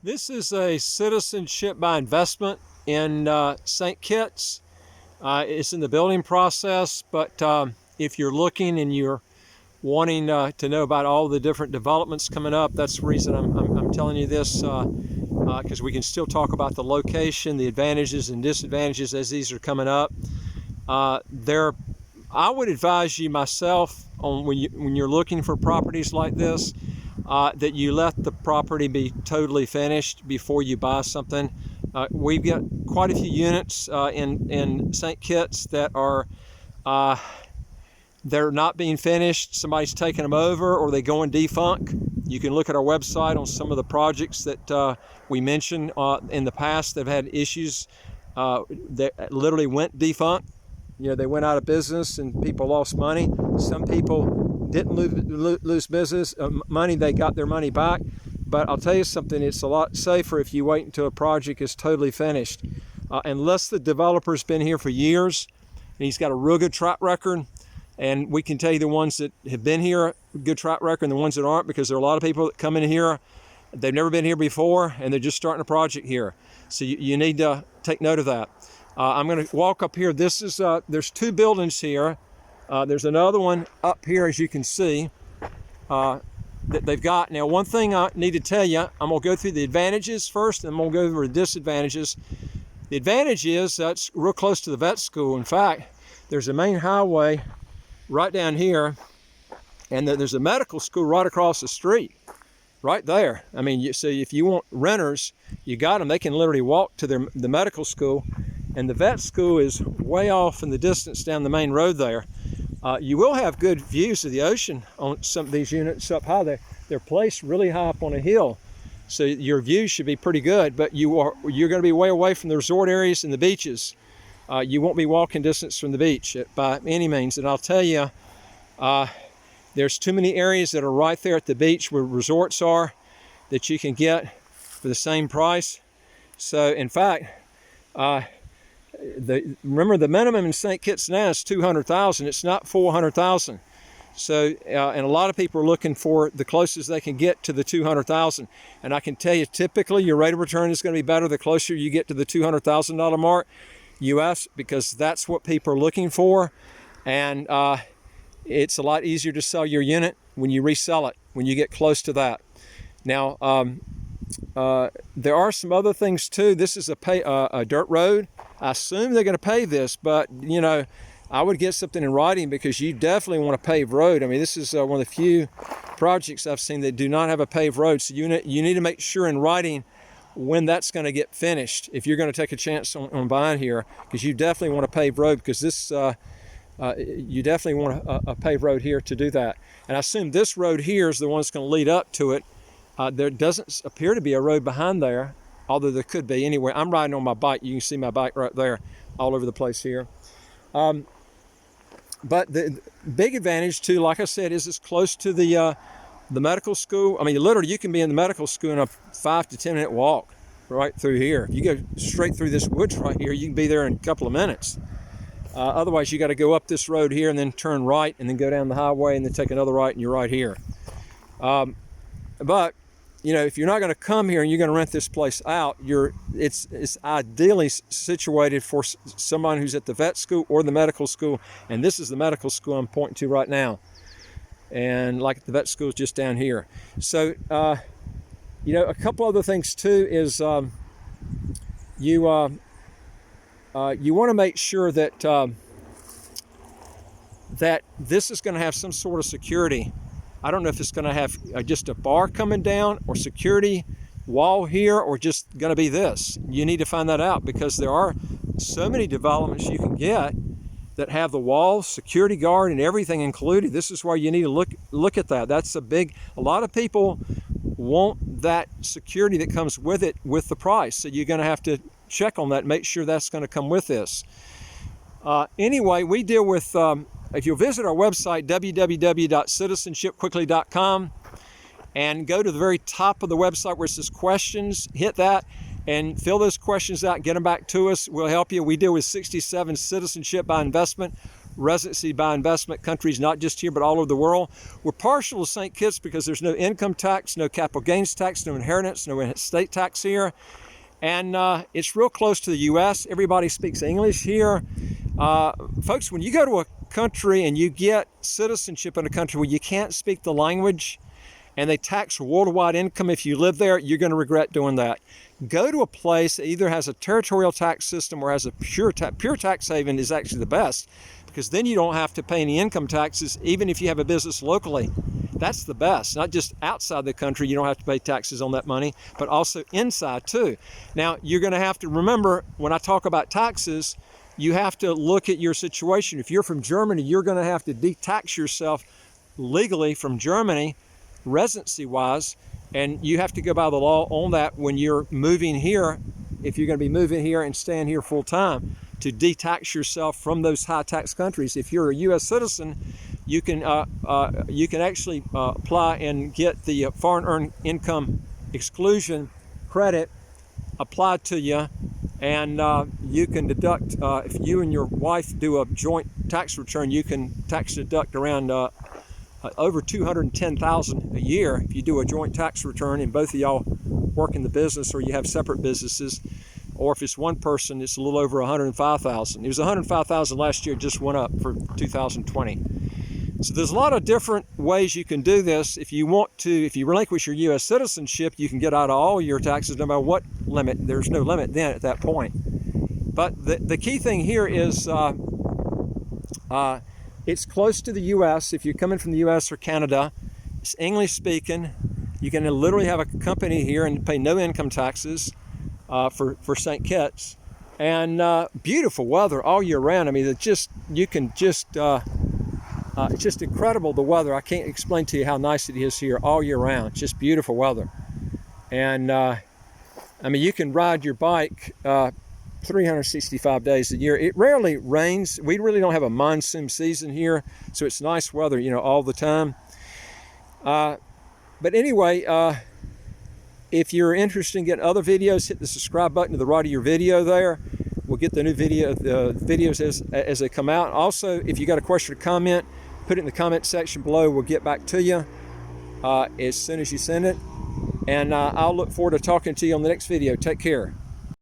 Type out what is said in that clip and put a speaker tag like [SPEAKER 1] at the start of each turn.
[SPEAKER 1] This is a citizenship by investment in St. Kitts. It's in the building process, but if you're looking and you're wanting to know about all the different developments coming up, that's the reason I'm telling you this, because we can still talk about the location, the advantages and disadvantages as these are coming up. I would advise you myself on when you're looking for properties like this, that you let the property be totally finished before you buy something. We've got quite a few units in St. Kitts that are they're not being finished. Somebody's taking them over, or they go in defunct. You can look at our website on some of the projects that we mentioned in the past that have had issues that literally went defunct. You know, they went out of business and people lost money. Some people didn't lose business money. They got their money back. But I'll tell you something, it's a lot safer if you wait until a project is totally finished. Unless the developer's been here for years and he's got a real good track record, and we can tell you the ones that have been here, good track record, and the ones that aren't, because there are a lot of people that come in here, they've never been here before, and they're just starting a project here. So you need to take note of that. I'm going to walk up here. This is there's two buildings here. There's another one up here, as you can see, that they've got. Now, one thing I need to tell you, I'm going to go through the advantages first, and I'm going to go over the disadvantages. The advantage is that's real close to the vet school. In fact, there's a main highway right down here, and there's a medical school right across the street, right there. I mean, so if you want renters, you got them. They can literally walk to the medical school. And the vet school is way off in the distance down the main road there. You will have good views of the ocean on some of these units up high there. They're placed really high up on a hill, so your view should be pretty good, but you're going to be way away from the resort areas and the beaches. You won't be walking distance from the beach by any means. And I'll tell you, there's too many areas that are right there at the beach where resorts are that you can get for the same price. So in fact, remember the minimum in St. Kitts now is $200,000. It's not $400,000. So, and a lot of people are looking for the closest they can get to the $200,000. And I can tell you, typically your rate of return is going to be better the closer you get to the $200,000 mark, U.S., because that's what people are looking for. And it's a lot easier to sell your unit when you resell it, when you get close to that. Now, there are some other things too. This is a dirt road. I assume they're going to pave this, but you know, I would get something in writing, because you definitely want a paved road. I mean, this is one of the few projects I've seen that do not have a paved road. So you need to make sure in writing when that's going to get finished if you're going to take a chance on buying here, because you definitely want a paved road, because this you definitely want a paved road here to do that. And I assume this road here is the one that's going to lead up to it. There doesn't appear to be a road behind there, although there could be. Anyway, I'm riding on my bike. You can see my bike right there all over the place here. But the big advantage too, like I said, is it's close to the medical school. I mean, literally you can be in the medical school in a 5 to 10 minute walk right through here. If you go straight through this woods right here, you can be there in a couple of minutes. Otherwise, you got to go up this road here and then turn right and then go down the highway and then take another right and you're right here. But you know, if you're not going to come here and you're going to rent this place out, it's ideally situated for someone who's at the vet school or the medical school. And this is the medical school I'm pointing to right now. And like the vet school is just down here. So, you know, a couple other things too is you want to make sure that that this is going to have some sort of security. I don't know if it's going to have just a bar coming down or security wall here, or just going to be this. You need to find that out, because there are so many developments you can get that have the wall, security guard, and everything included. This is where you need to look at that. That's a lot of people want that security that comes with it with the price. So you're going to have to check on that, make sure that's going to come with this. Anyway, we deal with if you'll visit our website, www.citizenshipquickly.com, and go to the very top of the website where it says questions, hit that and fill those questions out and get them back to us. We'll help you. We deal with 67 citizenship by investment residency by investment countries, not just here, but all over the world. We're partial to St. Kitts because there's no income tax, no capital gains tax, no inheritance, no estate tax here. And it's real close to the U.S. Everybody speaks English here. Folks, when you go to a country and you get citizenship in a country where you can't speak the language and they tax worldwide income if you live there, you're going to regret doing that. Go to a place that either has a territorial tax system or has a pure tax haven is actually the best, because then you don't have to pay any income taxes even if you have a business locally. That's the best. Not just outside the country, you don't have to pay taxes on that money, but also inside too. Now, you're going to have to remember, when I talk about taxes, you have to look at your situation. If you're from Germany, you're going to have to de-tax yourself legally from Germany, residency-wise, and you have to go by the law on that when you're moving here, if you're going to be moving here and staying here full-time, to de-tax yourself from those high-tax countries. If you're a U.S. citizen, you can actually apply and get the foreign earned income exclusion credit applied to you, and you can deduct, if you and your wife do a joint tax return, you can tax deduct around over $210,000 a year if you do a joint tax return and both of y'all work in the business or you have separate businesses. Or if it's one person, it's a little over $105,000. It was $105,000 last year, just went up for 2020. So there's a lot of different ways you can do this. If you want to, if you relinquish your U.S. citizenship, you can get out of all your taxes no matter what limit. There's no limit then at that point. But the key thing here is it's close to the U.S. If you're coming from the U.S. or Canada, it's English speaking. You can literally have a company here and pay no income taxes for St. Kitts, and beautiful weather all year round. I mean, it's just incredible, the weather. I can't explain to you how nice it is here all year round. It's just beautiful weather. And I mean, you can ride your bike 365 days a year. It rarely rains. We really don't have a monsoon season here, so it's nice weather, all the time. But anyway, if you're interested in getting other videos, hit the subscribe button to the right of your video there. We'll get the new videos as they come out. Also, if you got a question or comment, put it in the comment section below. We'll get back to you as soon as you send it. And I'll look forward to talking to you on the next video. Take care.